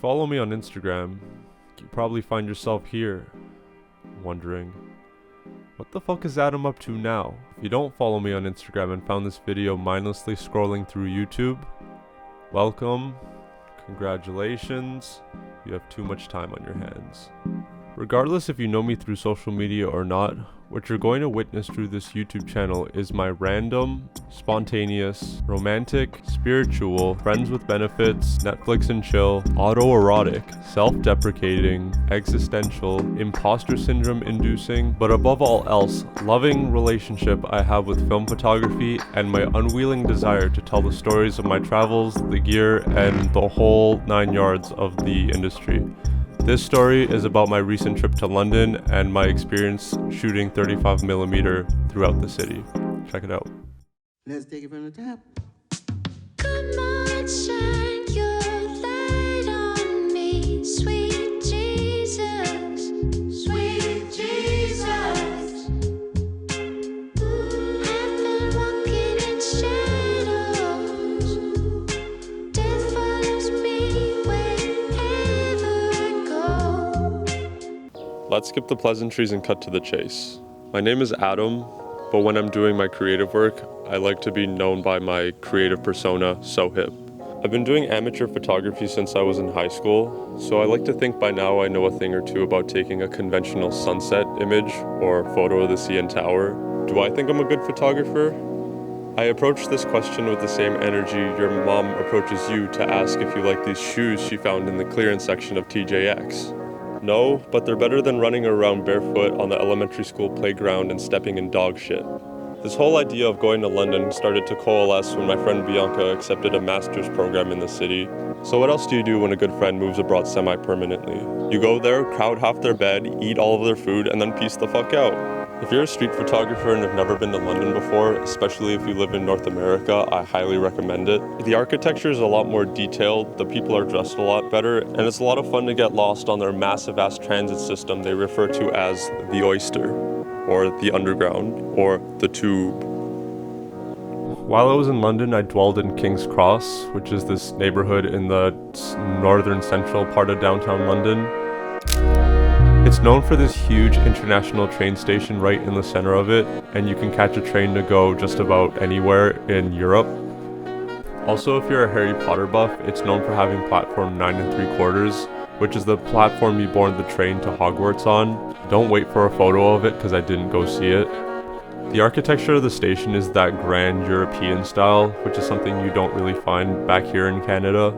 follow me on Instagram, you probably find yourself here, wondering, what the fuck is Adam up to now? If you don't follow me on Instagram and found this video mindlessly scrolling through YouTube, welcome, congratulations, you have too much time on your hands. Regardless if you know me through social media or not, what you're going to witness through this YouTube channel is my random, spontaneous, romantic, spiritual, friends with benefits, Netflix and chill, autoerotic, self-deprecating, existential, imposter syndrome inducing, but above all else, loving relationship I have with film photography and my unwilling desire to tell the stories of my travels, the gear, and the whole 9 yards of the industry. This story is about my recent trip to London and my experience shooting 35mm throughout the city. Check it out. Let's take it from the top. Come on, shine your light on me, sweet Jesus, sweet Jesus. I've been walking in shadows. Death follows me wherever I go. Let's skip the pleasantries and cut to the chase. My name is Adam, but when I'm doing my creative work, I like to be known by my creative persona, So Hip. I've been doing amateur photography since I was in high school, so I like to think by now I know a thing or two about taking a conventional sunset image or photo of the CN Tower. Do I think I'm a good photographer? I approach this question with the same energy your mom approaches you to ask if you like these shoes she found in the clearance section of TJX. No, but they're better than running around barefoot on the elementary school playground and stepping in dog shit. This whole idea of going to London started to coalesce when my friend Bianca accepted a master's program in the city. So what else do you do when a good friend moves abroad semi-permanently? You go there, crowd half their bed, eat all of their food, and then peace the fuck out. If you're a street photographer and have never been to London before, especially if you live in North America, I highly recommend it. The architecture is a lot more detailed, the people are dressed a lot better, and it's a lot of fun to get lost on their massive-ass transit system they refer to as the Oyster, or the Underground, or the Tube. While I was in London, I dwelled in King's Cross, which is this neighborhood in the northern central part of downtown London. It's known for this huge international train station right in the center of it, and you can catch a train to go just about anywhere in Europe. Also, if you're a Harry Potter buff, it's known for having platform 9 3/4, which is the platform you board the train to Hogwarts on. Don't wait for a photo of it because I didn't go see it. The architecture of the station is that grand European style, which is something you don't really find back here in Canada.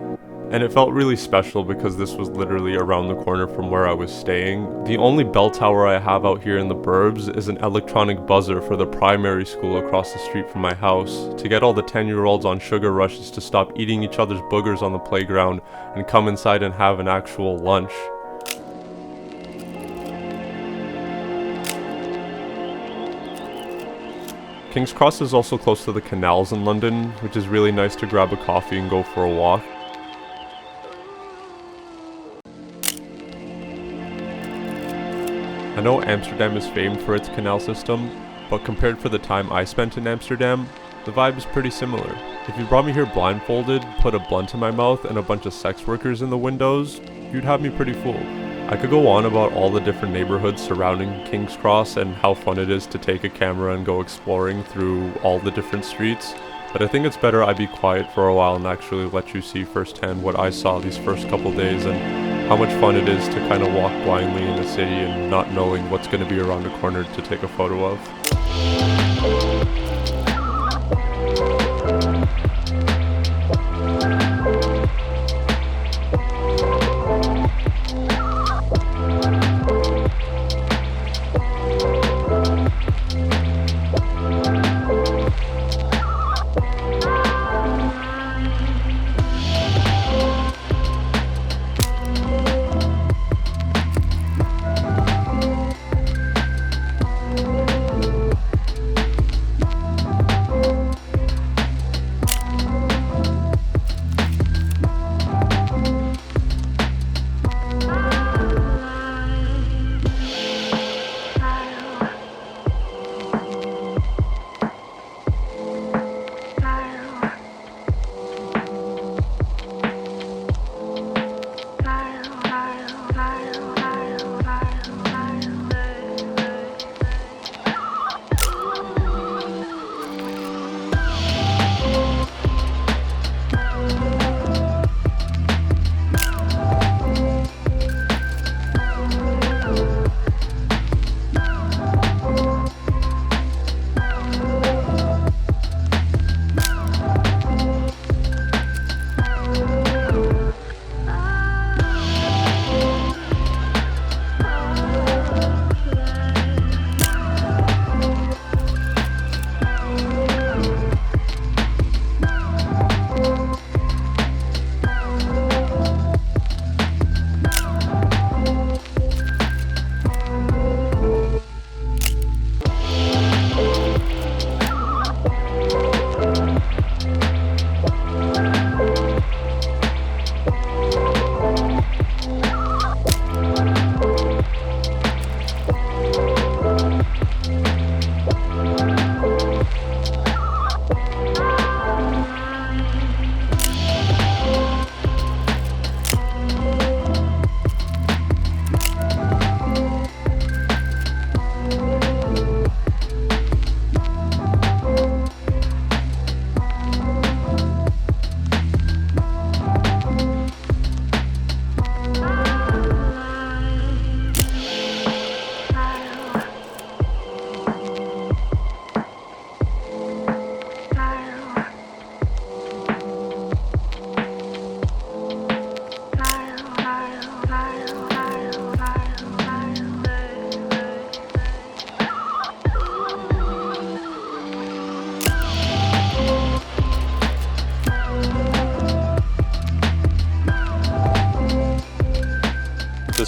And it felt really special because this was literally around the corner from where I was staying. The only bell tower I have out here in the burbs is an electronic buzzer for the primary school across the street from my house to get all the 10-year-olds on sugar rushes to stop eating each other's boogers on the playground and come inside and have an actual lunch. King's Cross is also close to the canals in London, which is really nice to grab a coffee and go for a walk. I know Amsterdam is famed for its canal system, but compared for the time I spent in Amsterdam, the vibe is pretty similar. If you brought me here blindfolded, put a blunt in my mouth, and a bunch of sex workers in the windows, you'd have me pretty fooled. I could go on about all the different neighborhoods surrounding King's Cross and how fun it is to take a camera and go exploring through all the different streets, but I think it's better I be quiet for a while and actually let you see firsthand what I saw these first couple days and how much fun it is to kind of walk blindly in the city and not knowing what's going to be around a corner to take a photo of.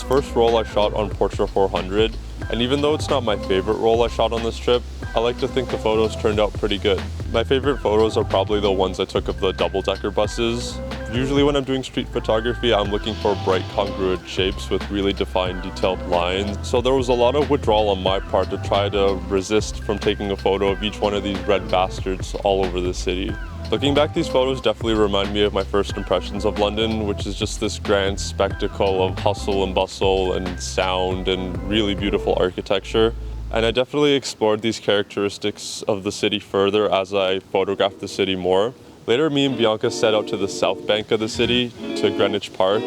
first role I shot on Portra 400, and even though it's not my favorite role I shot on this trip, I like to think the photos turned out pretty good. My favorite photos are probably the ones I took of the double-decker buses. Usually when I'm doing street photography, I'm looking for bright congruent shapes with really defined detailed lines. So there was a lot of withdrawal on my part to try to resist from taking a photo of each one of these red bastards all over the city. Looking back, these photos definitely remind me of my first impressions of London, which is just this grand spectacle of hustle and bustle and sound and really beautiful architecture. And I definitely explored these characteristics of the city further as I photographed the city more. Later, me and Bianca set out to the south bank of the city, to Greenwich Park.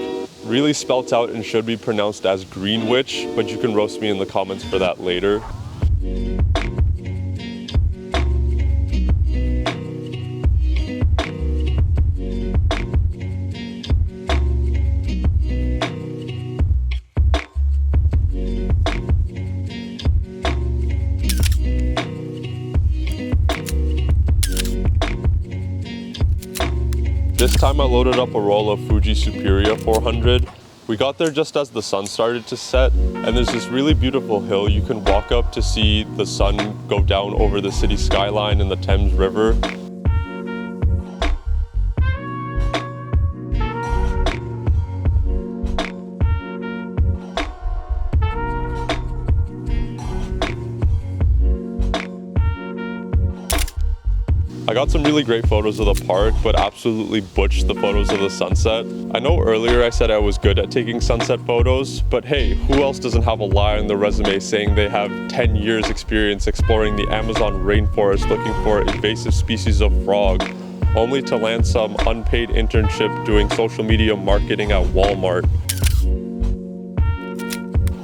Really spelt out and should be pronounced as Greenwich, but you can roast me in the comments for that later. This time I loaded up a roll of Fuji Superia 400. We got there just as the sun started to set, and there's this really beautiful hill you can walk up to see the sun go down over the city skyline and the Thames River. I got some really great photos of the park, but absolutely butched the photos of the sunset. I know earlier I said I was good at taking sunset photos, but hey, who else doesn't have a lie on their resume saying they have 10 years experience exploring the Amazon rainforest looking for invasive species of frog, only to land some unpaid internship doing social media marketing at Walmart.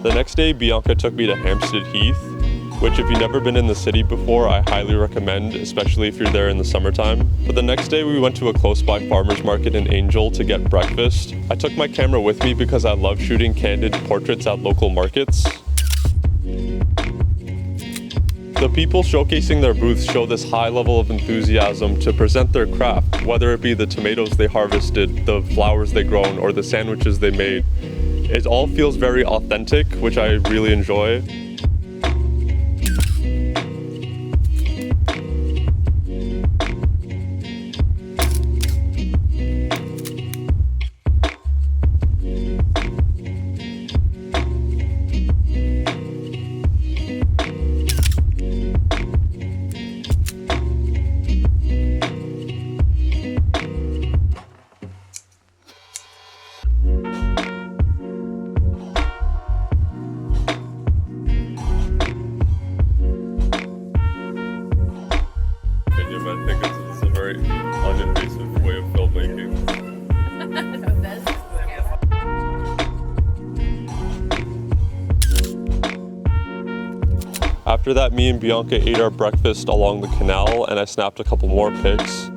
The next day, Bianca took me to Hampstead Heath, which if you've never been in the city before, I highly recommend, especially if you're there in the summertime. But the next day we went to a close by farmer's market in Angel to get breakfast. I took my camera with me because I love shooting candid portraits at local markets. The people showcasing their booths show this high level of enthusiasm to present their craft, whether it be the tomatoes they harvested, the flowers they grown, or the sandwiches they made. It all feels very authentic, which I really enjoy. I think it's a very uninvasive way of filmmaking. After that, me and Bianca ate our breakfast along the canal, and I snapped a couple more pics.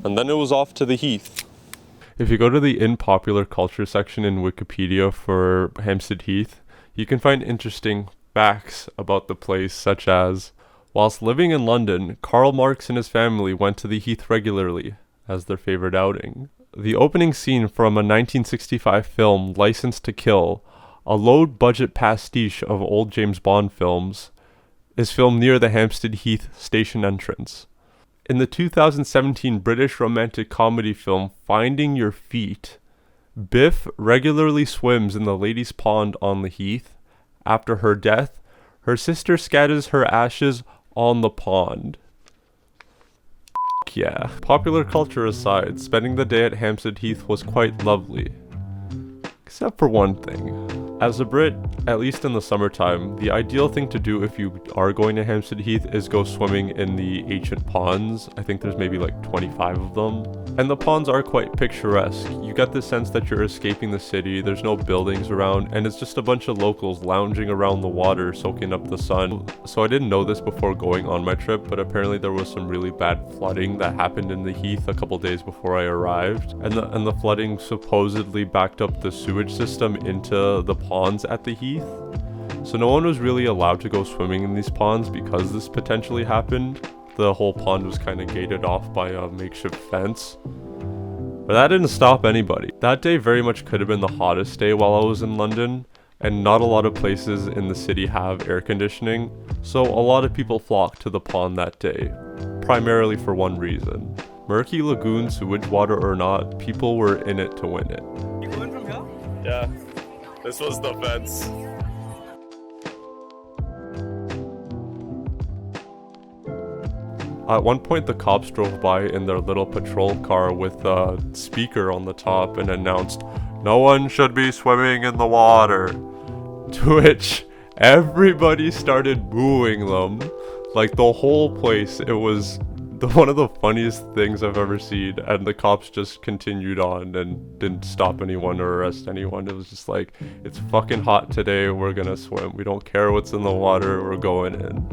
And then it was off to the Heath. If you go to the in popular culture section in Wikipedia for Hampstead Heath, you can find interesting facts about the place, such as, whilst living in London, Karl Marx and his family went to the Heath regularly as their favorite outing. The opening scene from a 1965 film, License to Kill, a low-budget pastiche of old James Bond films, is filmed near the Hampstead Heath station entrance. In the 2017 British romantic comedy film Finding Your Feet, Biff regularly swims in the ladies' pond on the Heath. After her death, her sister scatters her ashes on the pond. Fuck yeah. Popular culture aside, spending the day at Hampstead Heath was quite lovely. Except for one thing. As a Brit, at least in the summertime, the ideal thing to do if you are going to Hampstead Heath is go swimming in the ancient ponds. I think there's maybe like 25 of them. And the ponds are quite picturesque. You get the sense that you're escaping the city, there's no buildings around, and it's just a bunch of locals lounging around the water soaking up the sun. So I didn't know this before going on my trip, but apparently there was some really bad flooding that happened in the Heath a couple days before I arrived. And the flooding supposedly backed up the sewage system into the ponds at the Heath. So no one was really allowed to go swimming in these ponds because this potentially happened. The whole pond was kind of gated off by a makeshift fence. But that didn't stop anybody. That day very much could have been the hottest day while I was in London, and not a lot of places in the city have air conditioning, so a lot of people flocked to the pond that day, primarily for one reason. Murky lagoon sewage water or not, people were in it to win it. You going from here? Yeah, this was the fence. At one point, the cops drove by in their little patrol car with a speaker on the top and announced, "No one should be swimming in the water." To which everybody started booing them. Like the whole place, it was one of the funniest things I've ever seen, and the cops just continued on and didn't stop anyone or arrest anyone. It was just like, it's fucking hot today, we're gonna swim. We don't care what's in the water, we're going in.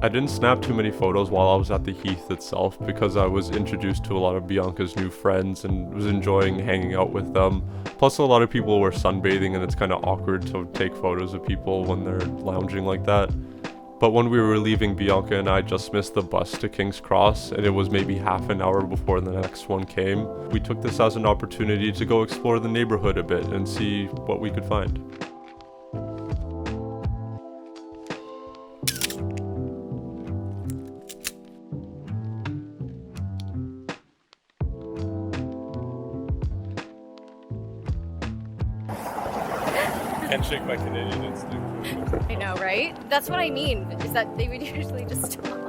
I didn't snap too many photos while I was at the Heath itself because I was introduced to a lot of Bianca's new friends and was enjoying hanging out with them. Plus a lot of people were sunbathing and it's kind of awkward to take photos of people when they're lounging like that. But when we were leaving, Bianca and I just missed the bus to King's Cross, and it was maybe half an hour before the next one came. We took this as an opportunity to go explore the neighborhood a bit and see what we could find. Can't shake my Canadian instinct. I know, right? That's what I mean, is that they would usually just stop.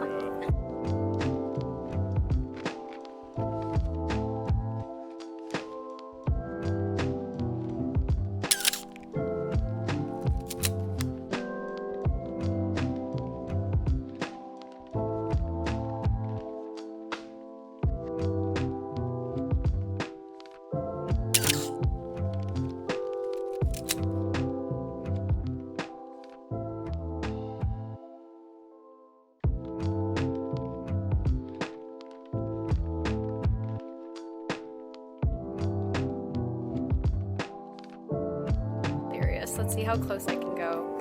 Let's see how close I can go.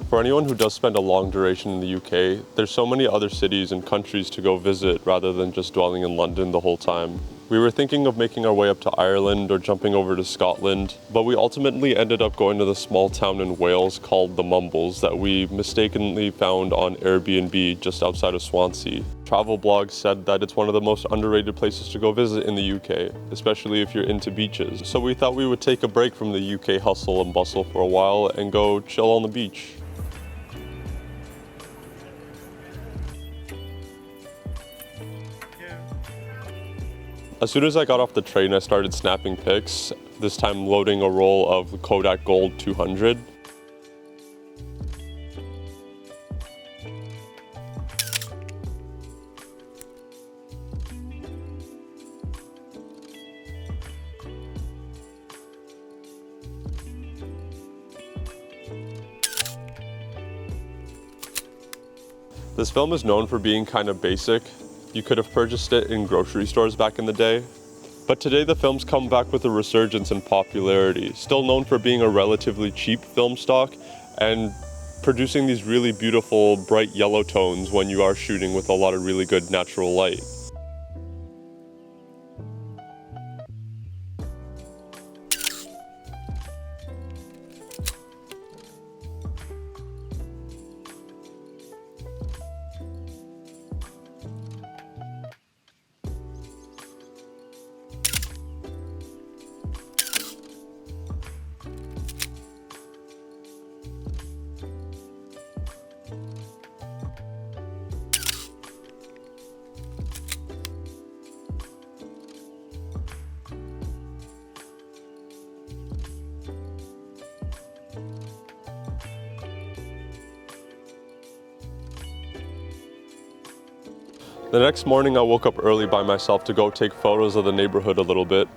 For anyone who does spend a long duration in the UK, there's so many other cities and countries to go visit rather than just dwelling in London the whole time. We were thinking of making our way up to Ireland or jumping over to Scotland, but we ultimately ended up going to the small town in Wales called the Mumbles that we mistakenly found on Airbnb just outside of Swansea. Travel blogs said that it's one of the most underrated places to go visit in the UK, especially if you're into beaches. So we thought we would take a break from the UK hustle and bustle for a while and go chill on the beach. As soon as I got off the train, I started snapping pics, this time loading a roll of Kodak Gold 200. This film is known for being kind of basic. You could have purchased it in grocery stores back in the day. But today the film's come back with a resurgence in popularity, still known for being a relatively cheap film stock and producing these really beautiful bright yellow tones when you are shooting with a lot of really good natural light. The next morning, I woke up early by myself to go take photos of the neighborhood a little bit.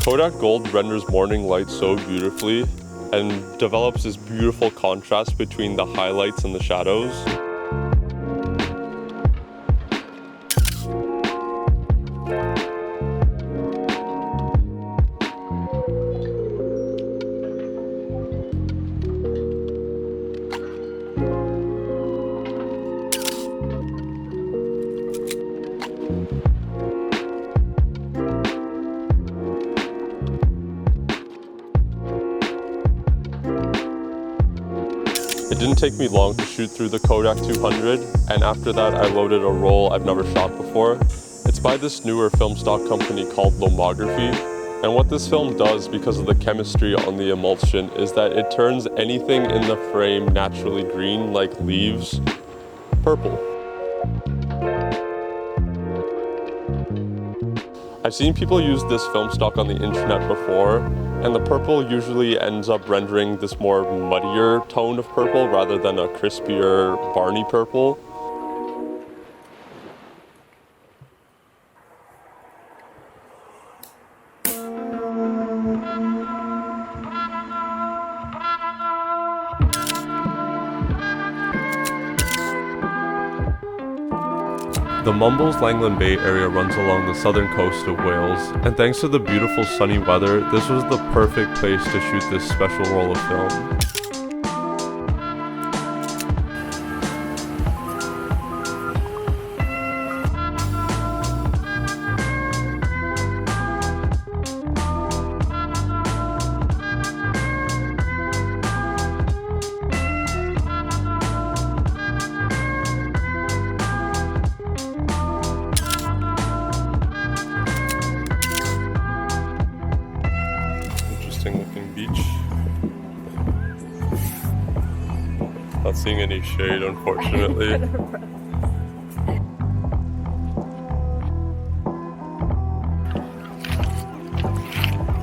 Kodak Gold renders morning light so beautifully and develops this beautiful contrast between the highlights and the shadows. It didn't take me long to shoot through the Kodak 200, and after that I loaded a roll I've never shot before. It's by this newer film stock company called Lomography, and what this film does because of the chemistry on the emulsion is that it turns anything in the frame naturally green, like leaves, purple. I've seen people use this film stock on the internet before, and the purple usually ends up rendering this more muddier tone of purple rather than a crispier, Barney purple. The Mumbles Langland Bay area runs along the southern coast of Wales, and thanks to the beautiful sunny weather, this was the perfect place to shoot this special roll of film. Looking beach. Not seeing any shade, unfortunately.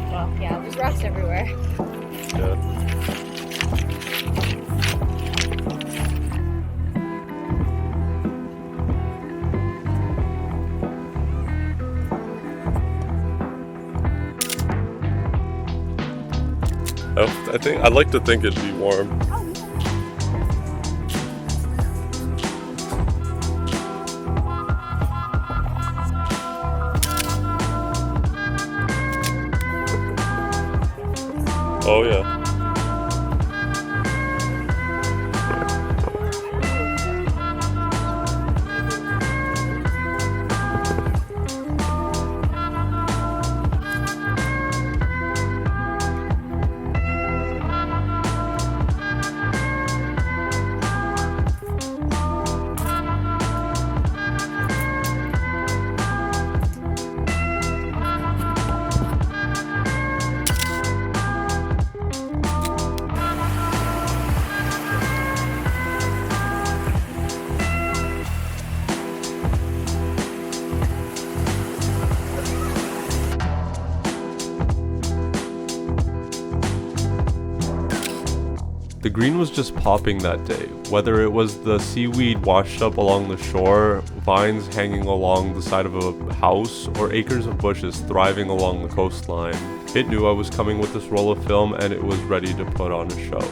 Well, yeah, there's rocks everywhere. Yeah. I'd like to think it'd be warm. Oh yeah. The green was just popping that day, whether it was the seaweed washed up along the shore, vines hanging along the side of a house, or acres of bushes thriving along the coastline. It knew I was coming with this roll of film and it was ready to put on a show.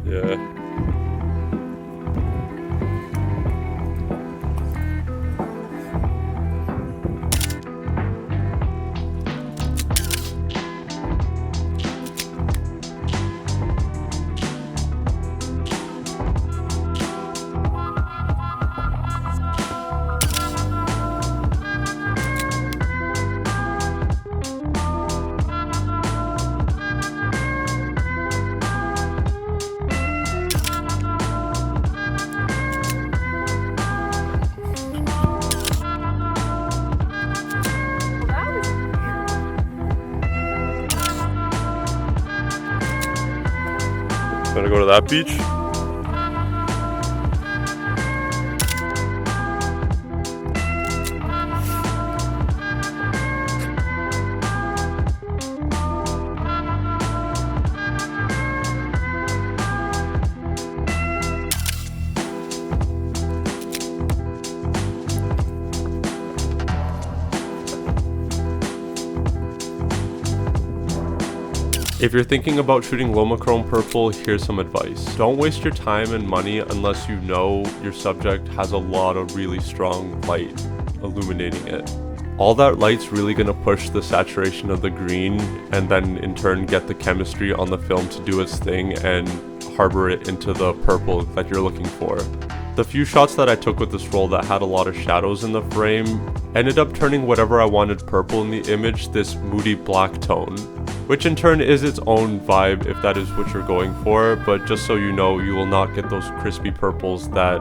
Yeah. Wanna go to that beach? If you're thinking about shooting Lomachrome purple, here's some advice. Don't waste your time and money unless you know your subject has a lot of really strong light illuminating it. All that light's really gonna push the saturation of the green and then in turn get the chemistry on the film to do its thing and harbor it into the purple that you're looking for. The few shots that I took with this roll that had a lot of shadows in the frame ended up turning whatever I wanted purple in the image this moody black tone, which in turn is its own vibe if that is what you're going for, but just so you know, you will not get those crispy purples that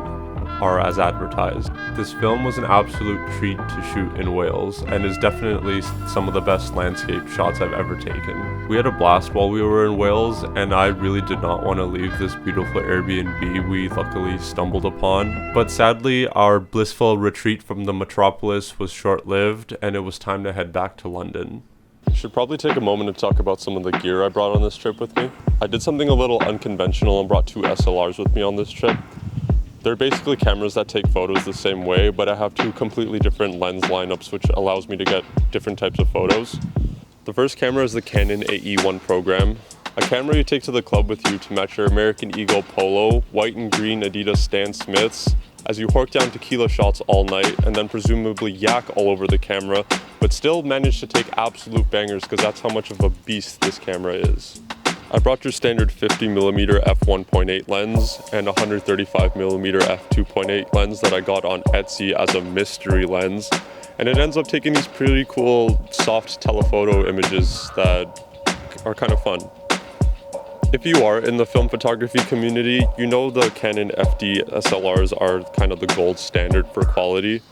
are as advertised. This film was an absolute treat to shoot in Wales and is definitely some of the best landscape shots I've ever taken. We had a blast while we were in Wales and I really did not want to leave this beautiful Airbnb we luckily stumbled upon, but sadly our blissful retreat from the metropolis was short-lived and it was time to head back to London. Should probably take a moment to talk about some of the gear I brought on this trip with me. I did something a little unconventional and brought 2 SLRs with me on this trip. They're basically cameras that take photos the same way, but I have 2 completely different lens lineups which allows me to get different types of photos. The first camera is the Canon AE1 program, a camera you take to the club with you to match your American Eagle polo, white and green Adidas Stan Smiths, as you hork down tequila shots all night and then presumably yak all over the camera, but still manage to take absolute bangers because that's how much of a beast this camera is. I brought your standard 50mm f1.8 lens and 135mm f2.8 lens that I got on Etsy as a mystery lens, and it ends up taking these pretty cool soft telephoto images that are kind of fun. If you are in the film photography community, you know the Canon FD SLRs are kind of the gold standard for quality.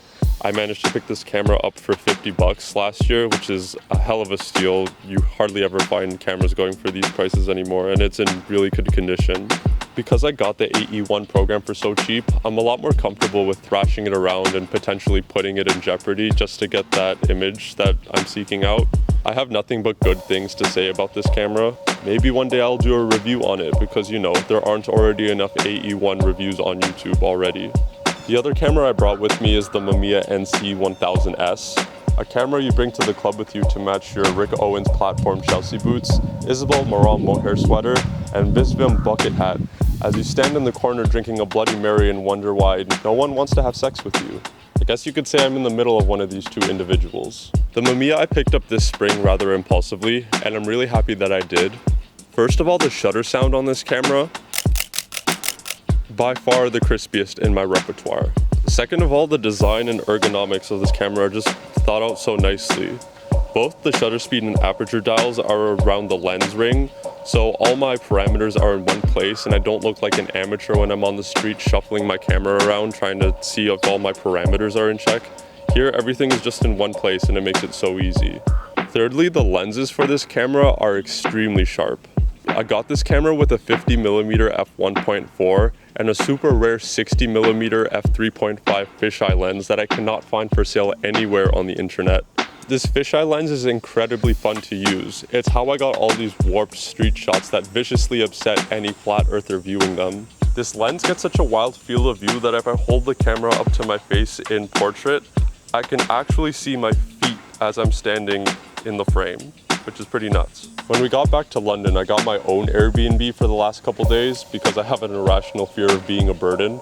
I managed to pick this camera up for $50 last year, which is a hell of a steal. You hardly ever find cameras going for these prices anymore, and it's in really good condition. Because I got the AE1 program for so cheap, I'm a lot more comfortable with thrashing it around and potentially putting it in jeopardy just to get that image that I'm seeking out. I have nothing but good things to say about this camera. Maybe one day I'll do a review on it because, you know, there aren't already enough AE1 reviews on YouTube already. The other camera I brought with me is the Mamiya NC1000S, a camera you bring to the club with you to match your Rick Owens platform Chelsea boots, Isabel Marant mohair sweater, and Bisvim bucket hat as you stand in the corner drinking a Bloody Mary and wonder why no one wants to have sex with you. I guess you could say I'm in the middle of one of these two individuals. The Mamiya I picked up this spring rather impulsively, and I'm really happy that I did. First of all, the shutter sound on this camera, by far the crispiest in my repertoire. Second of all, the design and ergonomics of this camera are just thought out so nicely. Both the shutter speed and aperture dials are around the lens ring, so all my parameters are in one place and I don't look like an amateur when I'm on the street shuffling my camera around trying to see if all my parameters are in check. Here, everything is just in one place and it makes it so easy. Thirdly, the lenses for this camera are extremely sharp. I got this camera with a 50mm f1.4 and a super rare 60mm f3.5 fisheye lens that I cannot find for sale anywhere on the internet. This fisheye lens is incredibly fun to use. It's how I got all these warped street shots that viciously upset any flat earther viewing them. This lens gets such a wild field of view that if I hold the camera up to my face in portrait, I can actually see my feet as I'm standing in the frame, which is pretty nuts. When we got back to London, I got my own Airbnb for the last couple days because I have an irrational fear of being a burden.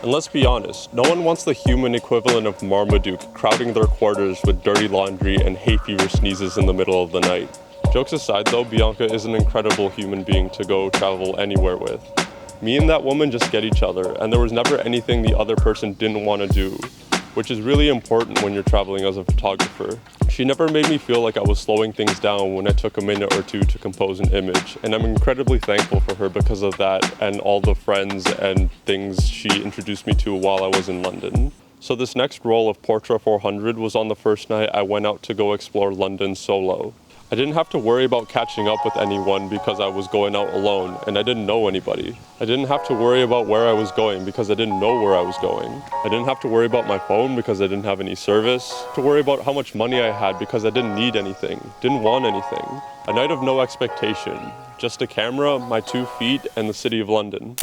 And let's be honest, no one wants the human equivalent of Marmaduke crowding their quarters with dirty laundry and hay fever sneezes in the middle of the night. Jokes aside though, Bianca is an incredible human being to go travel anywhere with. Me and that woman just get each other, and there was never anything the other person didn't want to do, which is really important when you're traveling as a photographer. She never made me feel like I was slowing things down when I took a minute or two to compose an image, and I'm incredibly thankful for her because of that and all the friends and things she introduced me to while I was in London. So this next roll of Portra 400 was on the first night I went out to go explore London solo. I didn't have to worry about catching up with anyone because I was going out alone and I didn't know anybody. I didn't have to worry about where I was going because I didn't know where I was going. I didn't have to worry about my phone because I didn't have any service. To worry about how much money I had because I didn't need anything, didn't want anything. A night of no expectation, just a camera, my 2 feet, and the city of London.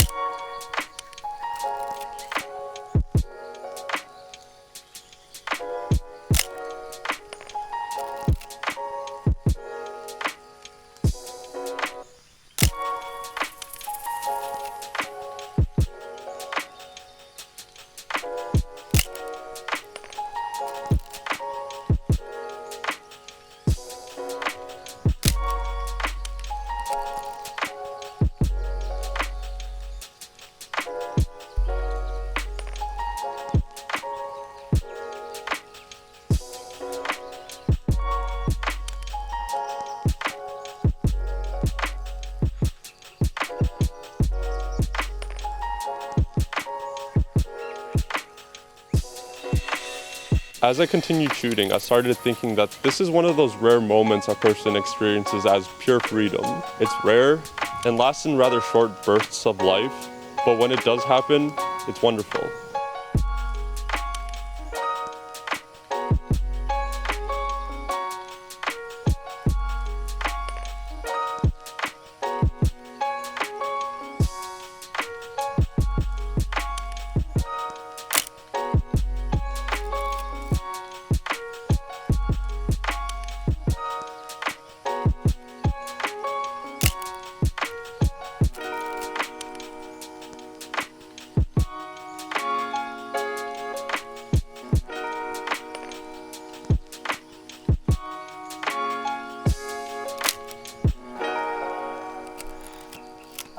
As I continued shooting, I started thinking that this is one of those rare moments a person experiences as pure freedom. It's rare and lasts in rather short bursts of life, but when it does happen, it's wonderful.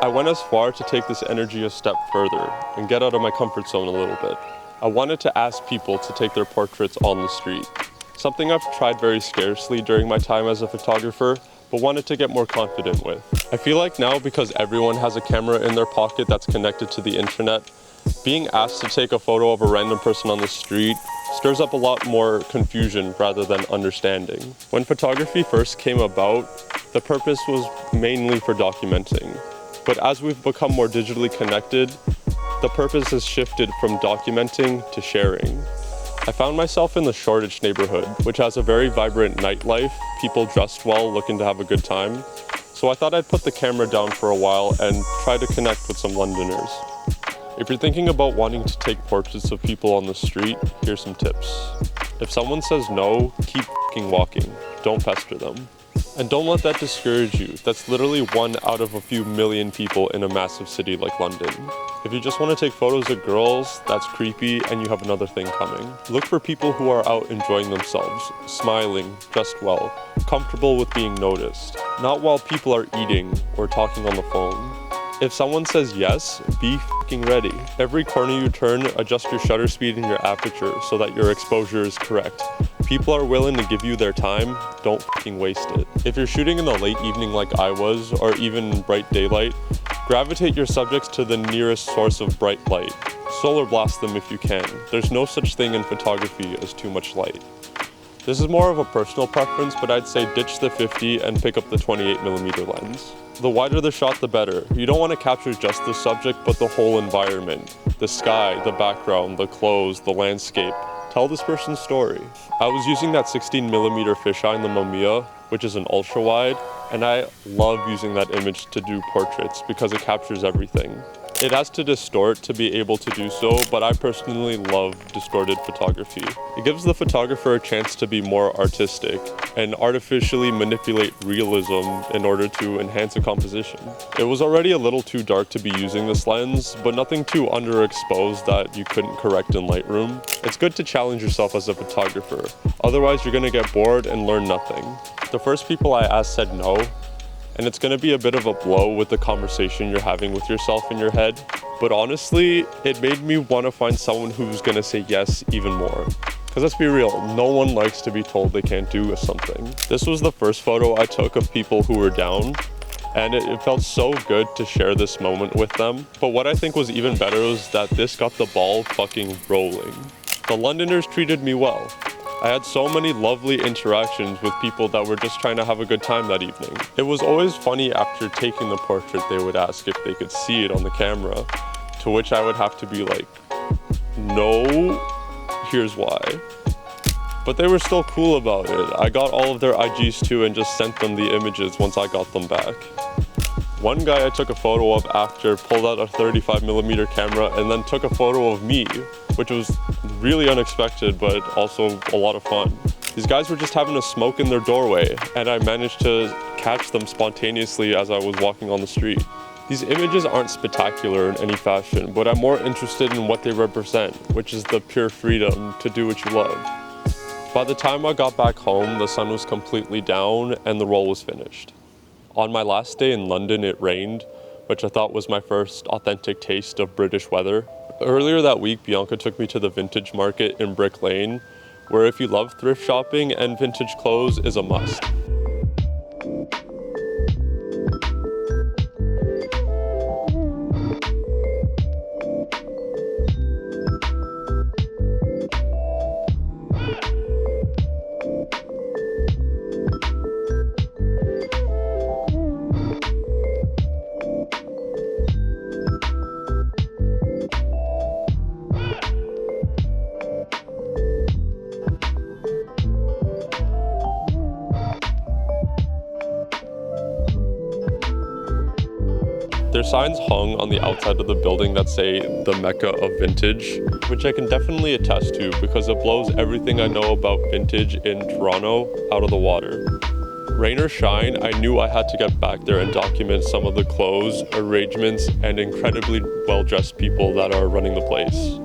I went as far to take this energy a step further and get out of my comfort zone a little bit. I wanted to ask people to take their portraits on the street, something I've tried very scarcely during my time as a photographer, but wanted to get more confident with. I feel like now, because everyone has a camera in their pocket that's connected to the internet, being asked to take a photo of a random person on the street stirs up a lot more confusion rather than understanding. When photography first came about, the purpose was mainly for documenting. But as we've become more digitally connected, the purpose has shifted from documenting to sharing. I found myself in the Shoreditch neighborhood, which has a very vibrant nightlife, people dressed well looking to have a good time. So I thought I'd put the camera down for a while and try to connect with some Londoners. If you're thinking about wanting to take portraits of people on the street, here's some tips. If someone says no, keep f***ing walking. Don't pester them. And don't let that discourage you. That's literally 1 out of a few million people in a massive city like London. If you just want to take photos of girls, that's creepy and you have another thing coming. Look for people who are out enjoying themselves, smiling, dressed well, comfortable with being noticed. Not while people are eating or talking on the phone. If someone says yes, be f***ing ready. Every corner you turn, adjust your shutter speed and your aperture so that your exposure is correct. People are willing to give you their time, don't f***ing waste it. If you're shooting in the late evening like I was, or even in bright daylight, gravitate your subjects to the nearest source of bright light. Solar blast them if you can. There's no such thing in photography as too much light. This is more of a personal preference, but I'd say ditch the 50 and pick up the 28mm lens. The wider the shot, the better. You don't want to capture just the subject, but the whole environment. The sky, the background, the clothes, the landscape. Tell this person's story. I was using that 16mm fisheye in the Mamiya, which is an ultra wide, and I love using that image to do portraits because it captures everything. It has to distort to be able to do so, but I personally love distorted photography. It gives the photographer a chance to be more artistic and artificially manipulate realism in order to enhance a composition. It was already a little too dark to be using this lens, but nothing too underexposed that you couldn't correct in Lightroom. It's good to challenge yourself as a photographer, otherwise you're gonna get bored and learn nothing. The first people I asked said no, and it's gonna be a bit of a blow with the conversation you're having with yourself in your head. But honestly, it made me wanna find someone who's gonna say yes even more. Because let's be real, no one likes to be told they can't do something. This was the first photo I took of people who were down, and it felt so good to share this moment with them. But what I think was even better was that this got the ball fucking rolling. The Londoners treated me well. I had so many lovely interactions with people that were just trying to have a good time that evening. It was always funny after taking the portrait, they would ask if they could see it on the camera, to which I would have to be like, no, here's why. But they were still cool about it. I got all of their IGs too and just sent them the images once I got them back. One guy I took a photo of after pulled out a 35mm camera and then took a photo of me, which was really unexpected, but also a lot of fun. These guys were just having a smoke in their doorway, and I managed to catch them spontaneously as I was walking on the street. These images aren't spectacular in any fashion, but I'm more interested in what they represent, which is the pure freedom to do what you love. By the time I got back home, the sun was completely down and the roll was finished. On my last day in London, it rained, which I thought was my first authentic taste of British weather. Earlier that week, Bianca took me to the vintage market in Brick Lane, where if you love thrift shopping and vintage clothes is a must. There's signs hung on the outside of the building that say the Mecca of vintage, which I can definitely attest to because it blows everything I know about vintage in Toronto out of the water. Rain or shine, I knew I had to get back there and document some of the clothes, arrangements, and incredibly well-dressed people that are running the place.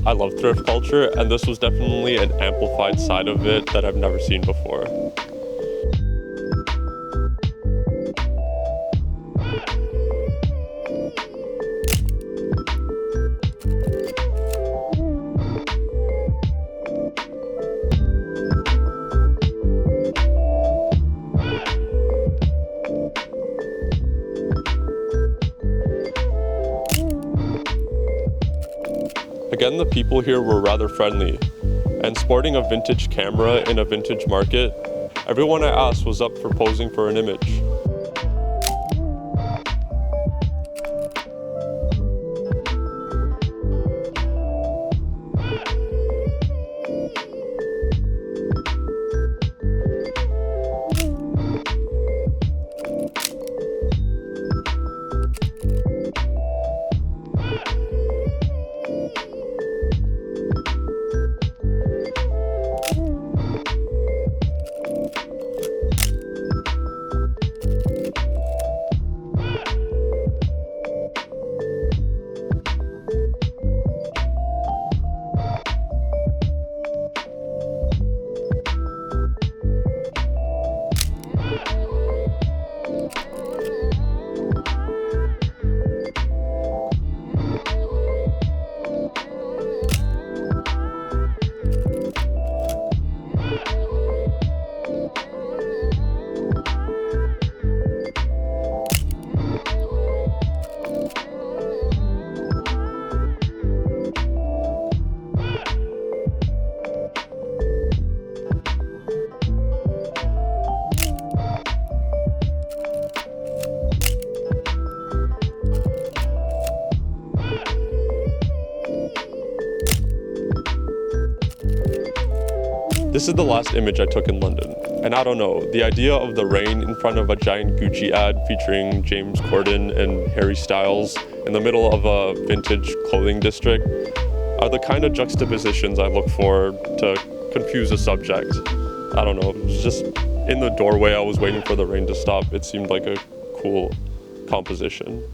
I love thrift culture, and this was definitely an amplified side of it that I've never seen before. Again, the people here were rather friendly, and sporting a vintage camera in a vintage market, everyone I asked was up for posing for an image. This is the last image I took in London, and I don't know, the idea of the rain in front of a giant Gucci ad featuring James Corden and Harry Styles in the middle of a vintage clothing district are the kind of juxtapositions I look for to confuse a subject. I don't know, just in the doorway I was waiting for the rain to stop, it seemed like a cool composition.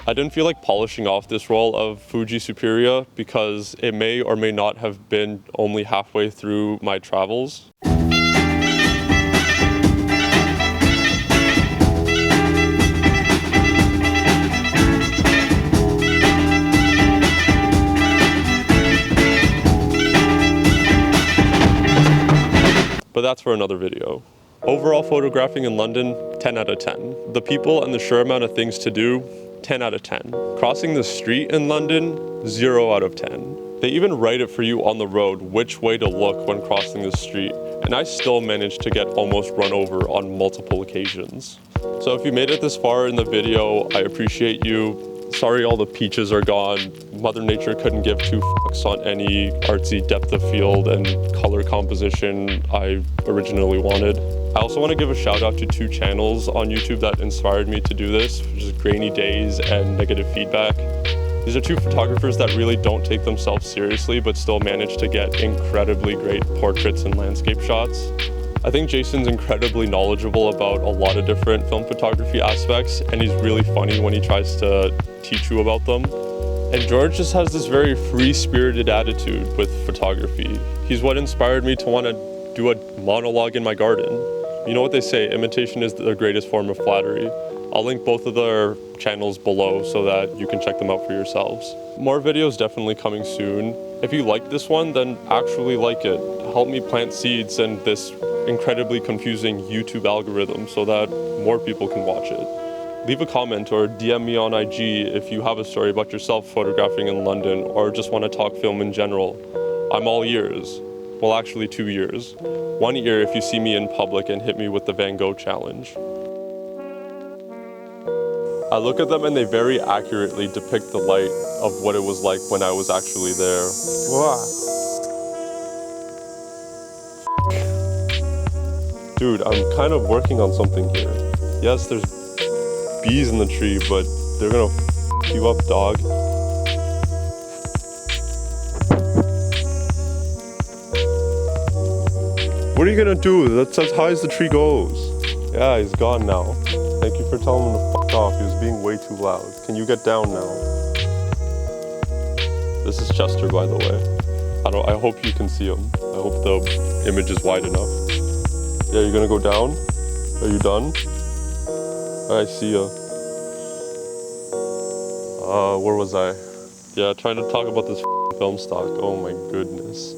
I didn't feel like polishing off this roll of Fuji Superior because it may or may not have been only halfway through my travels. But that's for another video. Overall photographing in London, 10 out of 10. The people and the sheer amount of things to do, 10 out of 10. Crossing the street in London, 0 out of 10. They even write it for you on the road which way to look when crossing the street, and I still managed to get almost run over on multiple occasions. So if you made it this far in the video, I appreciate you. Sorry all the peaches are gone. Mother Nature couldn't give two fucks on any artsy depth of field and color composition I originally wanted. I also want to give a shout out to two channels on YouTube that inspired me to do this, which is Grainy Days and Negative Feedback. These are two photographers that really don't take themselves seriously but still manage to get incredibly great portraits and landscape shots. I think Jason's incredibly knowledgeable about a lot of different film photography aspects, and he's really funny when he tries to teach you about them. And George just has this very free-spirited attitude with photography. He's what inspired me to want to do a monologue in my garden. You know what they say, imitation is the greatest form of flattery. I'll link both of their channels below so that you can check them out for yourselves. More videos definitely coming soon. If you like this one, then actually like it. Help me plant seeds in this incredibly confusing YouTube algorithm so that more people can watch it. Leave a comment or DM me on IG if you have a story about yourself photographing in London or just want to talk film in general. I'm all ears. Well, actually 2 years. 1 ear if you see me in public and hit me with the Van Gogh challenge. I look at them and they very accurately depict the light of what it was like when I was actually there. Dude, I'm kind of working on something here. Yes, there's bees in the tree, but they're gonna f you up, dog. What are you gonna do? That's as high as the tree goes. Yeah, he's gone now. Thank you for telling him to f off. He was being way too loud. Can you get down now? This is Chester, by the way. I hope you can see him. I hope the image is wide enough. Yeah, you're gonna go down? Are you done? I see ya. Where was I? Yeah, trying to talk about this film stock. Oh my goodness.